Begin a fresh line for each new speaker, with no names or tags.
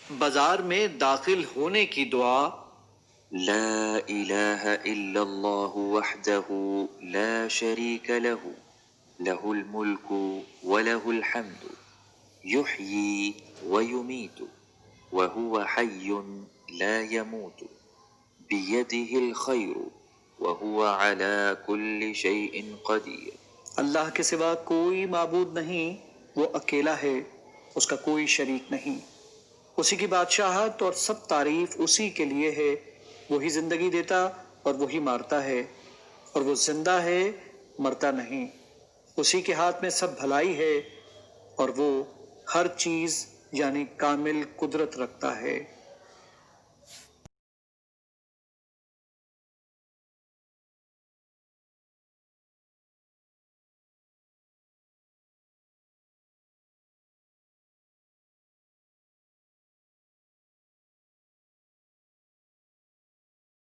بازار میں داخل ہونے کی دعا
لا إله إلا الله وحده لا شريك له له الملك وله الحمد يحيي ويميت وهو حي لا يموت بيده الخير وهو على كل شيء قدير۔
اللہ کے سوا کوئی معبود نہیں، وہ اکیلا ہے، اس کا کوئی شریک نہیں، اسی کی بادشاہت اور سب تعریف اسی کے لیے ہے۔ وہی زندگی دیتا اور وہی مارتا ہے، اور وہ زندہ ہے، مرتا نہیں۔ اسی کے ہاتھ میں سب بھلائی ہے، اور وہ ہر چیز یعنی کامل قدرت رکھتا ہے۔